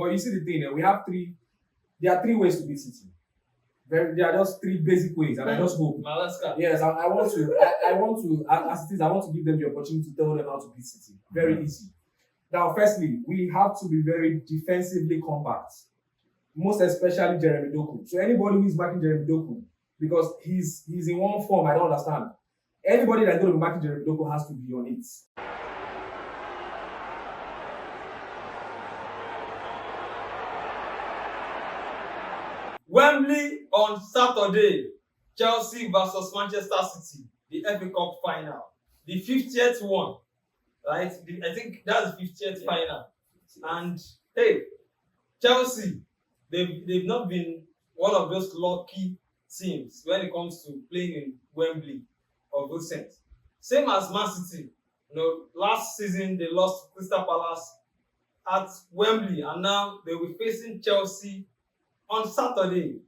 But you see the thing, we have three. There are three ways to beat City. There are just three basic ways, and I just hope. Yes, I want to. I want to. As it is, I want to give them the opportunity to tell them how to beat City. Very easy. Now, firstly, we have to be very defensively compact, most especially Jeremy Doku. So anybody who is marking Jeremy Doku, because he's in one form, I don't understand. Anybody that's going to be marking Jeremy Doku has to be on it. Wembley on Saturday, Chelsea versus Manchester City, the FA Cup final, the 50th one, right? I think that's the 50th final. And hey, Chelsea, they've not been one of those lucky teams when it comes to playing in Wembley of recent. Same as Man City, last season they lost to Crystal Palace at Wembley, and now they will be facing Chelsea on Saturday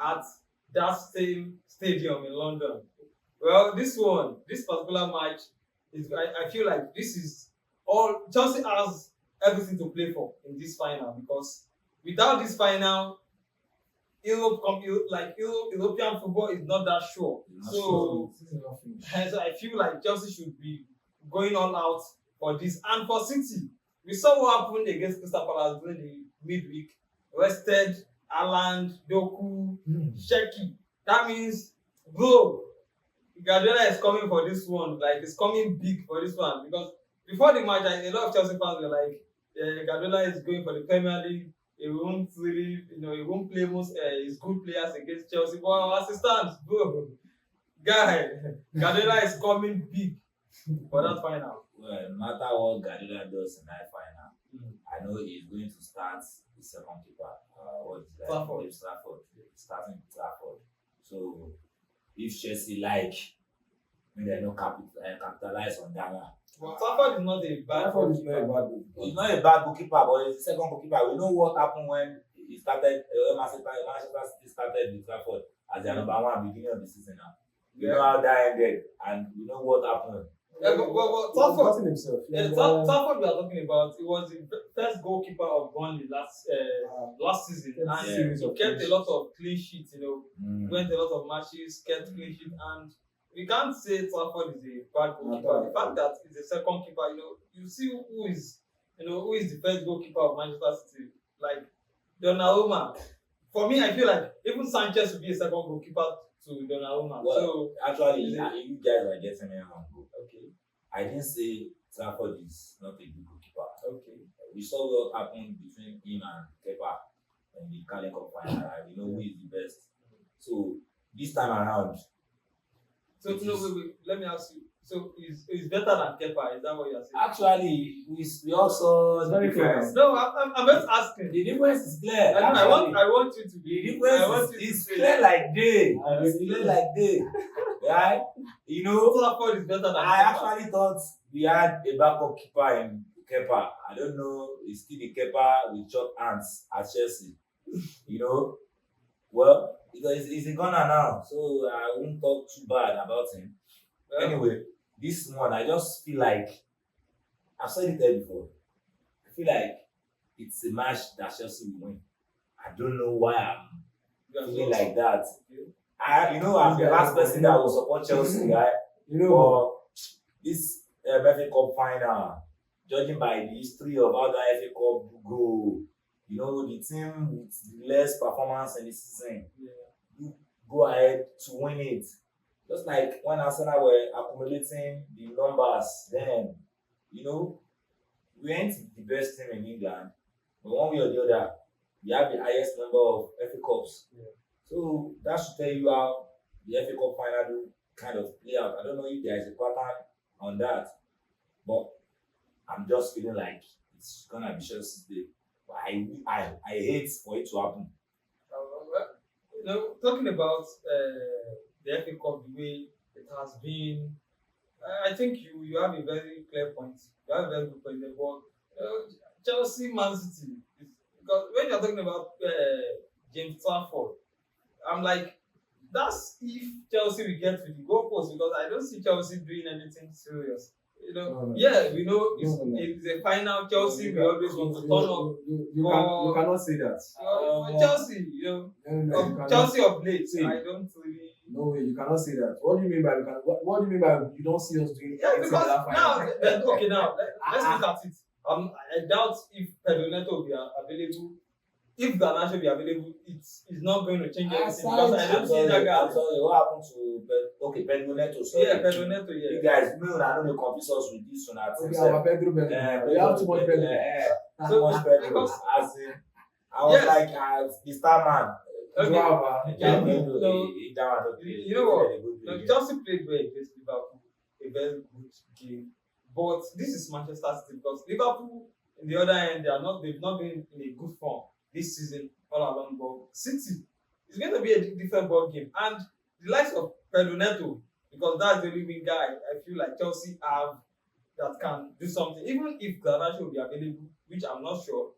at that same stadium in London. Well, this particular match I feel like this is all Chelsea has everything to play for in this final, because without this final, European football is not that sure. So I feel like Chelsea should be going all out for this. And for City, we saw what happened against Crystal Palace during the midweek. Rested Haaland, Doku, Sheki. That means, bro, Guardiola is coming for this one. Like, it's coming big for this one. Because before the match, a lot of Chelsea fans were like, Guardiola is going for the Premier League. He won't really, he won't play most his good players against Chelsea. But as it stands, bro, Guardiola is coming big for that final. Well, no matter what Guardiola does in that final, I know he's going to start the second keeper. Trafford. Starting with Trafford. So if Chelsea like, maybe they don't capitalize on that one. Well, Trafford is not a bad goalkeeper. He's not a bad goalkeeper, but he's the second goalkeeper. We know what happened when he started. Manchester City started with Trafford as their number one beginning of the season. Now we know how that ended, and we know what happened. But Trafford himself. Trafford we are talking about. It was the first goalkeeper of Burnley last season, and he kept a lot of clean sheets. Went a lot of matches, kept clean sheet, and we can't say Trafford is a bad goalkeeper. The fact that he's a second keeper, you see who is the first goalkeeper of Manchester City, like Donnarumma. For me, I feel like even Sanchez would be a second goalkeeper to Donnarumma. Well, so actually, you guys are getting me wrong. Okay, I didn't say Trafford is not a good goalkeeper. Okay, we saw what happened between him and Kepa in the Carling Cup final. We know who is the best. So this time around. So wait, let me ask you. So he's better than Kepa, is that what you're saying? Actually, we also very clear. No, I'm just asking. The difference is clear. I want you to be. The difference is clear like day. It's clear like day. Right? Trafford is better than I Kepa. actually thought we had a backup keeper in Kepa. I don't know, it's still the Kepa with short hands at Chelsea. Well, he's a gunner now, so I won't talk too bad about him. Anyway, this one, I just feel like, I've said it there before, I feel like it's a match that Chelsea will win. I don't know why I'm feeling like that. I'm the last person that will support Chelsea, right? But this FA Cup final, judging by the history of how the FA Cup go, the team with less performance in the season, you go ahead to win it. Just like when Arsenal were accumulating the numbers, then, we ain't the best team in England, but one way or the other, we have the highest number of FA Cups. Yeah. So that should tell you how the FA Cup final do kind of play out. I don't know if there is a pattern on that, but I'm just feeling like it's gonna be Chelsea's day. But I hate for it to happen. Talking about the FA Cup, the way it has been, I think you have a very clear point. You have a very good point there. But Chelsea, Man City, because when you're talking about James Trafford, I'm like, that's if Chelsea will get to the goalpost, because I don't see Chelsea doing anything serious Yeah, we know it's a final. Chelsea, we always want to turn up. You cannot say that. Chelsea, Chelsea of late. See, I don't really. No way, you cannot say that. What do you mean by what do you mean by you don't see us doing? Yeah, because now, let's look at it. I doubt if Pedro Neto will be available. If Garnacho will be available, it's not going to change anything because I don't see that guy. I'm sorry, what happened to Pedro Neto? Sorry. Yeah, Pedro Neto, yeah. You guys, I know they confuse us with this one. Our Pedro. We have too much Pedro. Too much Pedro. As in, I was like, the star man. Okay. You know what? Chelsea played well against Liverpool, a very good game. But this is Manchester City because Liverpool, in the other end, they've not been in a good form this season all along. But City is going to be a different ball game, and the likes of Pedro Neto, because that's the only wing guy I feel like Chelsea have that can do something. Even if Garnacho will be available, which I'm not sure,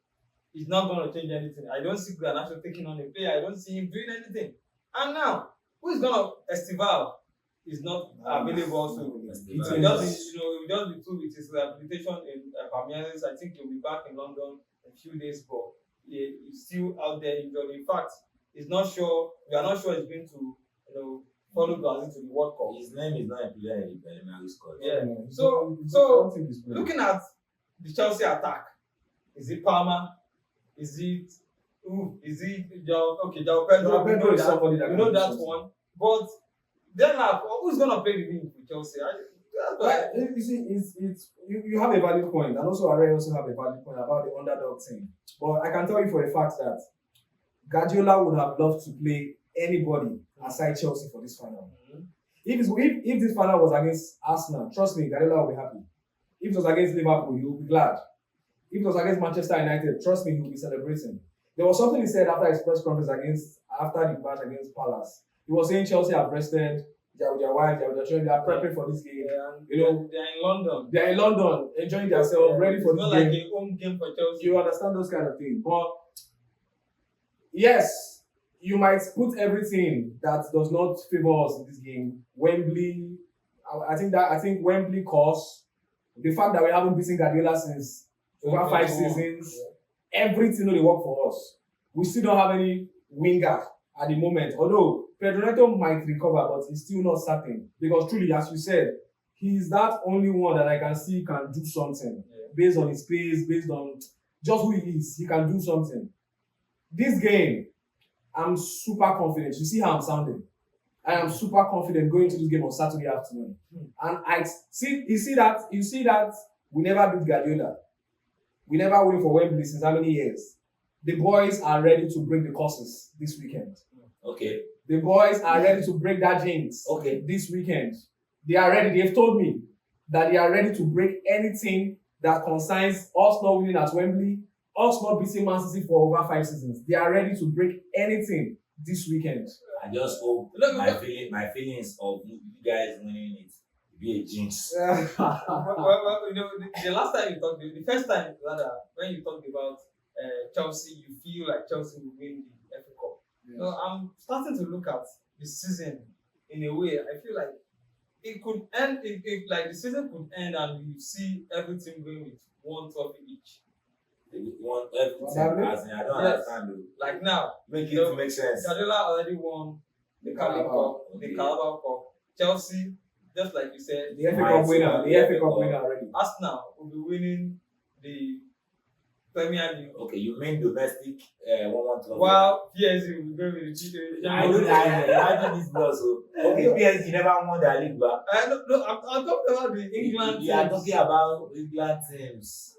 it's not going to change anything. I don't see Garnacho taking on a player. I don't see him doing anything. And now, who is going to Estival? Is not available also. It will just be through with his rehabilitation in Palmeiras. I think he'll be back in London in a few days, but he's still out there injured. In fact, we are not sure he's going to follow Brazil to the World Cup. His name is not a player in the Premier League. Yeah. So looking at the Chelsea attack, is it Palmer? Is it João Pedro? We know that one. But then who's gonna play the wing for Chelsea? You see, you have a valid point, and also Are also have a valid point about the underdog thing. But I can tell you for a fact that Guardiola would have loved to play anybody aside Chelsea for this final. Mm-hmm. If this final was against Arsenal, trust me, Guardiola will be happy. If it was against Liverpool, he will be glad. If it was against Manchester United, trust me, he will be celebrating. There was something he said after his press conference after the match against Palace. He was saying Chelsea have rested, they are with their wives, they are with their children, they are prepping for this game. They're in London. They are in London, enjoying themselves, ready for this game. It's not like a home game for Chelsea. You understand those kind of things. But yes, you might put everything that does not favor us in this game. Wembley, I think Wembley costs the fact that we haven't beaten Guardiola since over 5 seasons. Everything they work for us. We still don't have any winger at the moment. Although Pedro Neto might recover, but he's still not certain. Because truly, as you said, he's that only one that I can see can do something. Based on his pace, based on just who he is. He can do something. This game, I'm super confident. You see how I'm sounding? I am super confident going to this game on Saturday afternoon. And you see that we never beat Guardiola. We never win for Wembley since how many years? The boys are ready to break the curses this weekend. Okay. The boys are ready to break that jinx. Okay. This weekend. They are ready. They've told me that they are ready to break anything that concerns us not winning at Wembley, us not beating Man City for over 5 seasons. They are ready to break anything this weekend. I just hope my feelings of you guys winning it be a jinx. Well, the last time you talked, the first time rather, when you talked about Chelsea, you feel like Chelsea will win the FA Cup. Yes. So I'm starting to look at the season in a way. I feel like it could end. Like the season could end, and you see everything going with one trophy each. They want everything. I don't understand. Like now, make it make sense. Guardiola already won the Carabao Cup, the Carabao Cup. Chelsea, just like you said, the FA Cup winner, already. Arsenal will be winning the Premier League. Okay, you mean domestic 1-1 trophy? While PSG will be going with the I imagine this also. Okay, PSG never won their league back. No, I'm talking about the England teams. You are talking about England teams.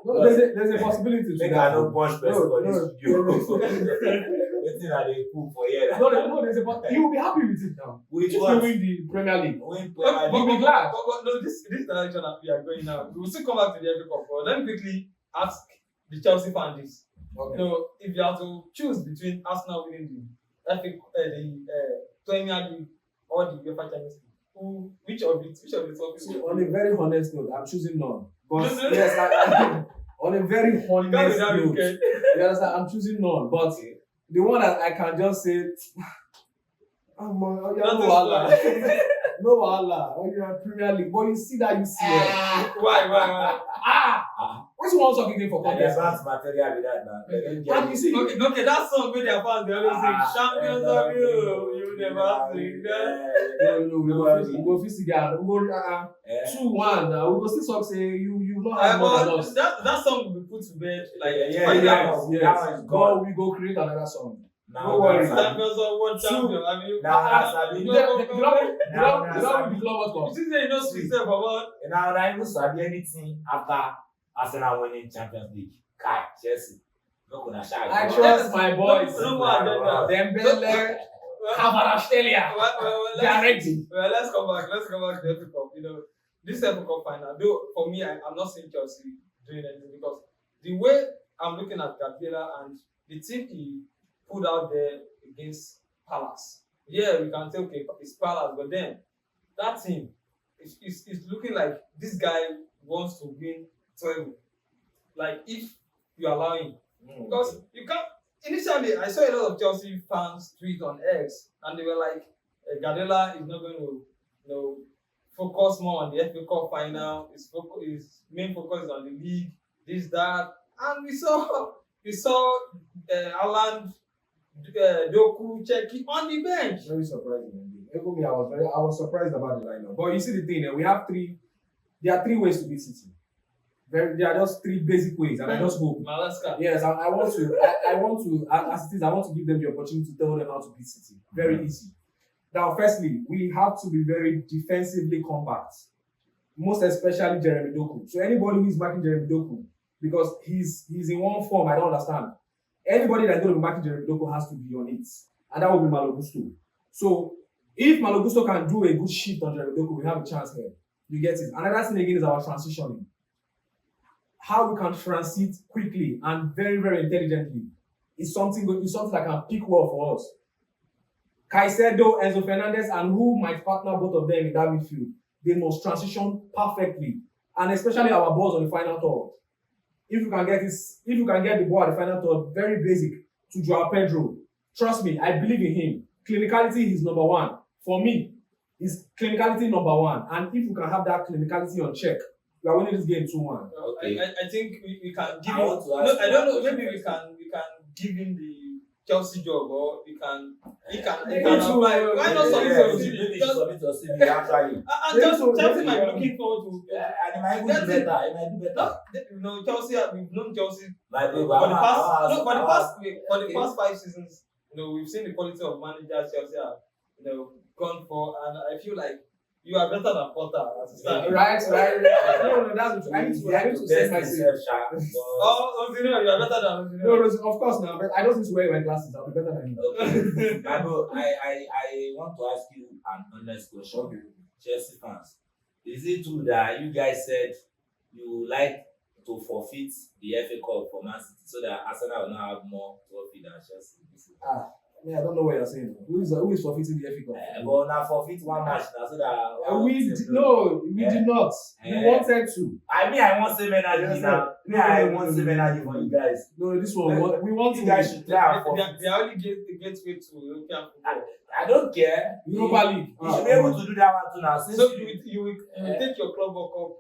No, there's a possibility to that. I don't punch person for this video. Waiting at the pool for years. No, there's a possibility. You will be happy with it now. Which if one? You win the Premier League. You'll be glad. But no, this direction that we are going now. We will still come back to the FA Cup. But let me quickly ask the Chelsea fans this. Okay. If you have to choose between Arsenal winning the Premier League or the UEFA Champions League, which of the trophies? So on a very honest note, I'm choosing none. But yes, I on a very honest note, yes, I'm choosing none. But the one that I can just say, no, no wahala. When you are Premier League, but you see that you see it. Why? Which one talk again for The contest? advanced material with that now. And you see, Okay, that song with their fans, they always sing, Champions of you never sing that. no, we go fit together. We go 2-1. We go still talk say you not have more than us. That song will be put to bed like Yes. God, we go create another song. Now, worry. Champions of world champion. I mean, You don't the club you see, say you know sweet self about. now I even sabi anything after Arsenal winning Champions League. Kai, Chelsea. No gonna shout. I trust my boys. No, Dembele, Kvaratskhelia. They are ready. Well, let's come back to the FA Cup. You know, this FA Cup final. Though for me, I'm not seeing Chelsea doing anything because the way I'm looking at Guardiola and the team he put out there against Palace. Yeah, we can say okay, it's Palace, but then that team is looking like this guy wants to win 12. Like if you allow him, because you can't. Initially, I saw a lot of Chelsea fans tweet on X, and they were like, Guardiola is not going to, focus more on the FA Cup final. His main focus is on the league, this, that, and we saw Haaland, Doku, Cheki on the bench. Very surprising indeed. Even me, I was surprised about the lineup. But you see the thing, we have there are 3 ways to beat City. There are just 3 basic ways, and I just hope. Malaska. Yes, I want to, as it is, I want to give them the opportunity to tell them how to beat City. Very easy. Now, firstly, we have to be very defensively compact, most especially Jeremy Doku. So anybody who is marking Jeremy Doku, because he's in one form, I don't understand. Anybody that's going to be marking Jeremy Doku has to be on it, and that will be Malo Gusto. So if Malo Gusto can do a good shift on Jeremy Doku, we have a chance here. You get it. Another thing again is our transitioning. How we can transit quickly and very, very intelligently is something that can pick well for us. Caicedo, Enzo Fernandez, and who might partner both of them in that midfield, they must transition perfectly, and especially our balls on the final third. If you can get the ball at the final third, very basic, to Joao Pedro. Trust me, I believe in him. Clinicality is number 1. For me, is clinicality number 1. And if you can have that clinicality on check, we are winning this game 2-1. Okay. I think we can give him. I don't know. Maybe we can give him the Chelsea job, or he can apply. Why not submit to CV? Actually. Chelsea might be looking forward to. And it might do better. It might do better. Chelsea. We've known Chelsea for the past 5 seasons. We've seen the quality of managers Chelsea have, gone for, and I feel like you are better than Potter as a starter. Right. No, that's true. I need to set myself. You are better than. No, of course not. But I don't need to wear my glasses. I'll be better than you. Okay. Bible, I want to ask you an honest question. Okay. Chelsea fans, is it true that you guys said you like to forfeit the FA Cup for Man City so that Arsenal will not have more trophy than Chelsea? I don't know what you're saying. Who is forfeiting the FA Cup? But now forfeit one match now so that we did not. We wanted to. I want same energy now. I want same energy for you guys. No, this one we want you to. guys should try. They only gateway to European football. I don't care. Europa League. You should be able to do that one too now. So you will take your Club World Cup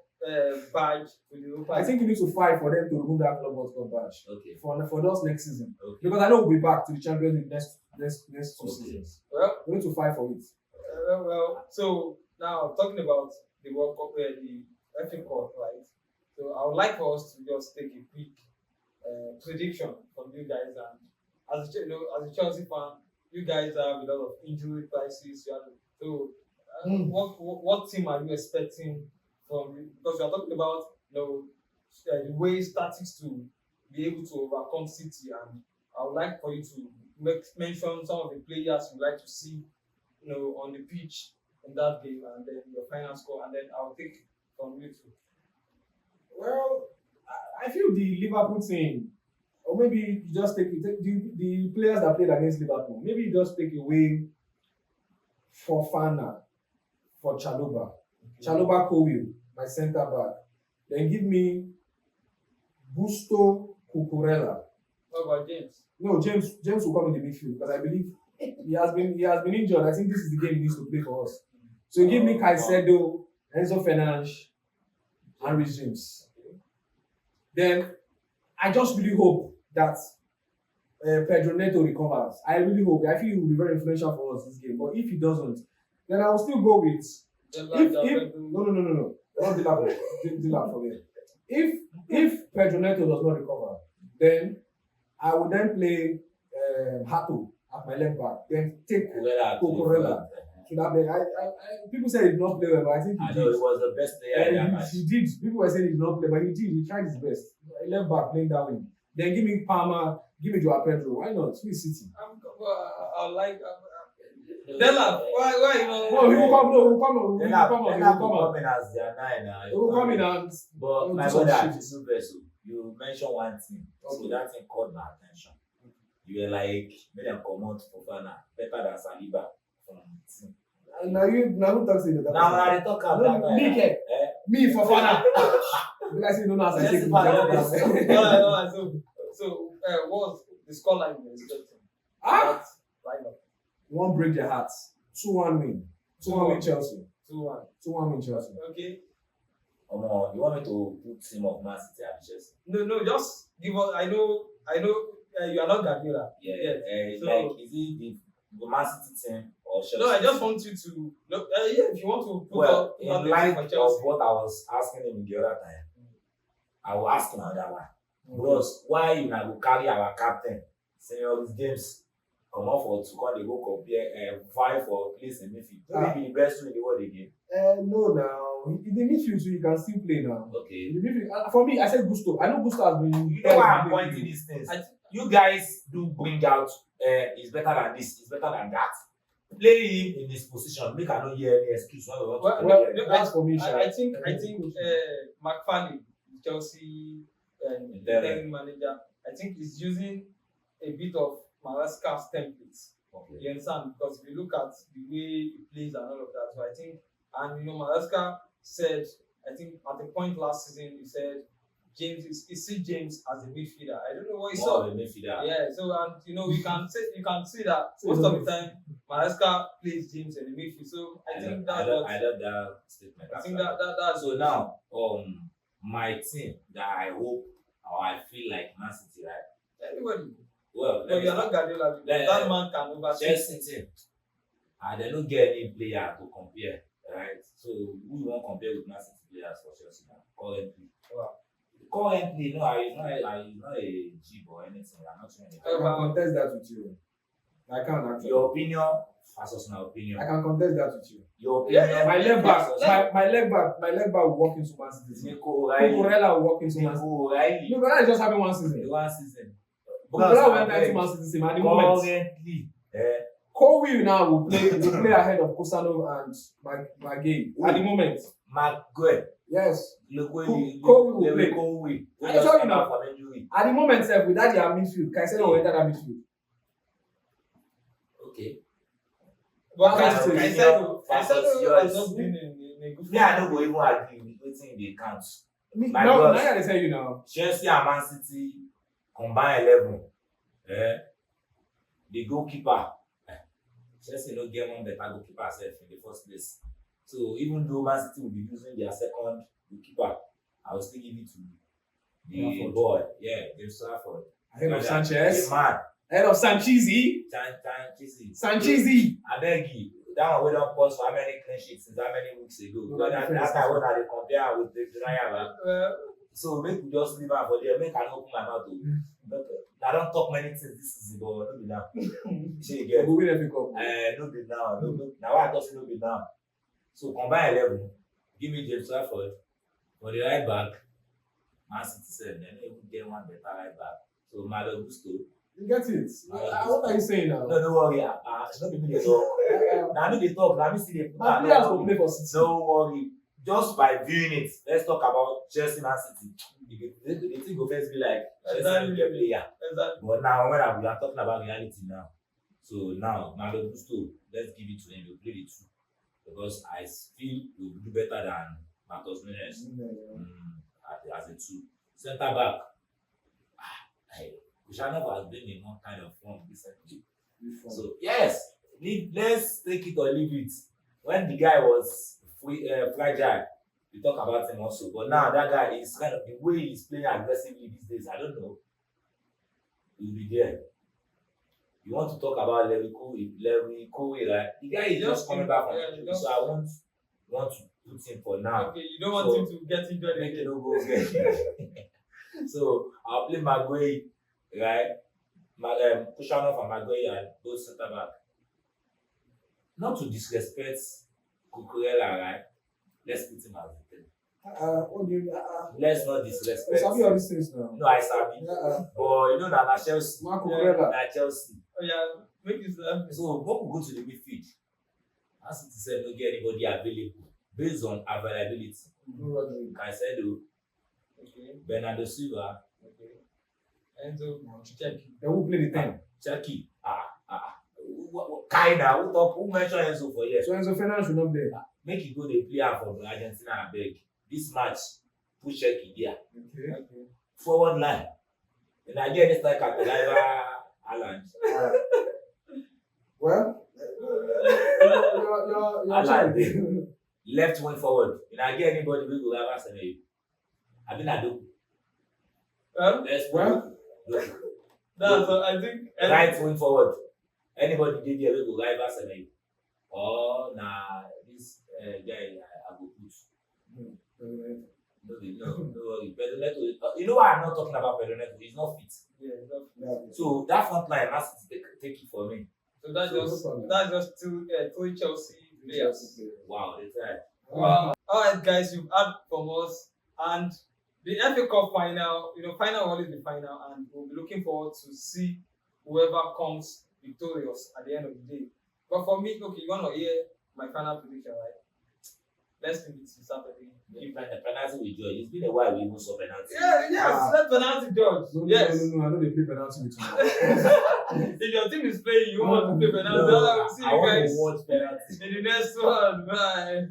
badge to the Europa League. I think you need to fight for them to remove that Club World Cup badge. Okay. For those next season. Okay. Because I know we'll be back to the Champions League next 2 seasons. Well, we need to fight for it. So now talking about the World Cup, the FA Cup, right? So I would like for us to just take a quick prediction from you guys, and as a Chelsea fan, you guys have a lot of injury crisis. What team are you expecting from? Because we are talking about the ways tactics to be able to overcome City, and I would like for you to mention some of the players you'd like to see, on the pitch in that game, and then your final score, and then I'll take from you too. Well, I feel the Liverpool team, or maybe you just take the players that played against Liverpool. Maybe you just take away Fofana for Chalobah. Okay. Chalobah Cowell, my centre back. Then give me Gusto Cucurella. What about James? No, James will come in the midfield because I believe he has been injured. I think this is the game he needs to play for us. So give me Caicedo, Enzo Fernandes, and Reece James. Then I just really hope that Pedro Neto recovers. I really hope. I feel he will be very influential for us this game. But if he doesn't, then I will still go with if no. Not Dilap for me. If Pedro Neto does not recover, then I will then play Hato at my left back. Then take Cucurella. So that people say he did not play well, but I think he did. Know it was the best player in that match. He did. People were saying he did not play, but he did. He tried his best. Left back playing that wing. Then give me Palmer, give me Joao Pedro. Why not? Sweet City. I like. Dela, why you know? No, he will come. No, he will come. He will come in as their 9. He will come in and. But my brother, you mentioned one thing, so that thing caught my attention. You were like, make them come out for Fana, better than Saliba from the team. Now who talks in the Now I talk about that. Me for Fana. You guys don't know as I say. So what's the scoreline you're expecting? One break their hearts. 2-1 win. 2-1 win Chelsea. 2-1. 2-1 win Chelsea. Okay. You want me to put team of Man City at Chelsea? No, just give us. I know. You are not Guardiola. Yeah. So, like, is it the Man City team or Chelsea? No, I just want you to look. If you want to put up in light for of Chelsea. what I was asking him the other time, I will ask him another one. Because why you now go carry our captain, Senior James, come off for to come they go compare fight for place in midfield. Don't be the best in the world again. No, now in the midfield, so you can still play now. Okay. In the midfield, for me, I said Gusto. I know Gusto has been. You know why I'm pointing these things. You guys do bring out. It's better than this. It's better than that. Play him in his position. Make I not hear any excuse. That's for me. I think McFarlane, Chelsea manager, I think is using a bit of Maresca's templates. Okay. You understand? Because if you look at the way he plays and all of that, so I think, and Maresca said, I think at the point last season, he said James he sees James as a midfielder. I don't know what he saw. A midfielder. Yeah, so and you can see that most of the time Maresca plays James in the midfield. So I love that statement. I think that's so now my team that I hope or I feel like Man City, right? Everybody. Well, but you're not Guardiola. That man can oversee. Chelsea team. And they don't get any player to compare, right? So who won't compare with Man City players for Chelsea now? Currently. Wow. Currently, no, I'm not a Jeep or anything. I'm not saying anything. I can contest that with you. I can actually. Your opinion versus my opinion. I can contest that with you. Your opinion. My left back will walk into Man City. Cucurella will walk into Man City. Cucurella is just having one season. Cucurella went back to Man City at the moment. Currently, Colwill now will play ahead of Cosano and Magay at the moment. McGuire. Yes. Colwill will play. I tell you now. At the moment, without their midfield, Caicedo will enter that midfield. Okay. But Caicedo has not been in a good. I don't even agree with what's in the account. Now I gotta tell you now. Chelsea and Man City combine 11. The goalkeeper. Chelsea no get one better goalkeeper herself in the first place. So even though Man City will be using their second goalkeeper, I will still give it to the boy. Yeah, James Trafford. Ahead of Sanchez. Man. Ahead of Sanchizi. I beg you. That one we don't pause for how many clean sheets since how many weeks ago. That's why when I compare with the Ryan. So make we just leave her for there. Make I open my mouth. I don't talk many things this season, but no be now. No be now. Now I just no be now. So combine 11. Give me James Trafford for the right back. Man City said then even get one better right back. So Malo Gusto. You get it? What are you saying now? No, don't worry. It's not people they talk. Now they talk. Now me see they put my players will play for City. Don't worry. Just by viewing it, let's talk about Chelsea Man City. The thing will first be like Chelsea will get player. But now when we are talking about reality now. So now Malo Gusto, let's give it to him. He'll play the two. Because I feel he will do better than Marcus Nunes as a two. Centre back. Kushanov has been in one kind of form recently. So yes, let's take it or leave it. when the guy was fragile, we talk about him also. But now that guy is kind of the way he's playing aggressively these days. I don't know. He'll be there. You want to talk about Lewy Kowe, right? The guy is just coming back from injury, so I won't want to put him for now. Okay, you don't want him to get injured Make it again. no go again. So I'll play Maguire, right? Kushanov and Maguire and both center back. Not to disrespect Cucurella, right? Let's put him as the 10. What do you Let's not disrespect. Sabi all these things now. No, I sabi. But you know that na Chelsea. Marco Cucurella. Na Chelsea. Oh yeah, make this happen. So when we go to the midfield, as it said, don't get anybody available based on availability. Caicedo, Okay, Bernardo Silva, okay. Enzo, check. They will play the 10. Cherki. Kinda. Who mentioned Enzo for years? So Enzo Fernandez should not be there. Make you go dey play am for Argentina abeg. This match, put Cherki there. Okay. Okay. Forward line. The Nigerian striker to rival Haaland. Well, I like your Left wing forward. You know, get anybody wey go rival Senegal. Abi na Doku. Let's Well, That's I think. right wing forward. Anybody dey there wey go rival Senegal. Or na this guy I go put. No worry. Pedro Neto. You know why I'm not talking about Pedro Neto? He's not fit. Yeah, So that front line has to take it for me. so that's just two Chelsea players. Wow, they tried. Wow. Alright guys, you've heard from us, and the FA Cup final, final will always be final, and we'll be looking forward to see whoever comes victorious at the end of the day. But for me, okay, you want to hear my final prediction, right? Let's leave it to Saturday. The penalty with George. It's been a while we even saw penalty. Yes, let penalty judge. Yes. No, I know they play penalty with you. If your team is playing, you want to play penalty. No, See I you want guys to watch penalty. in the next one. Bye.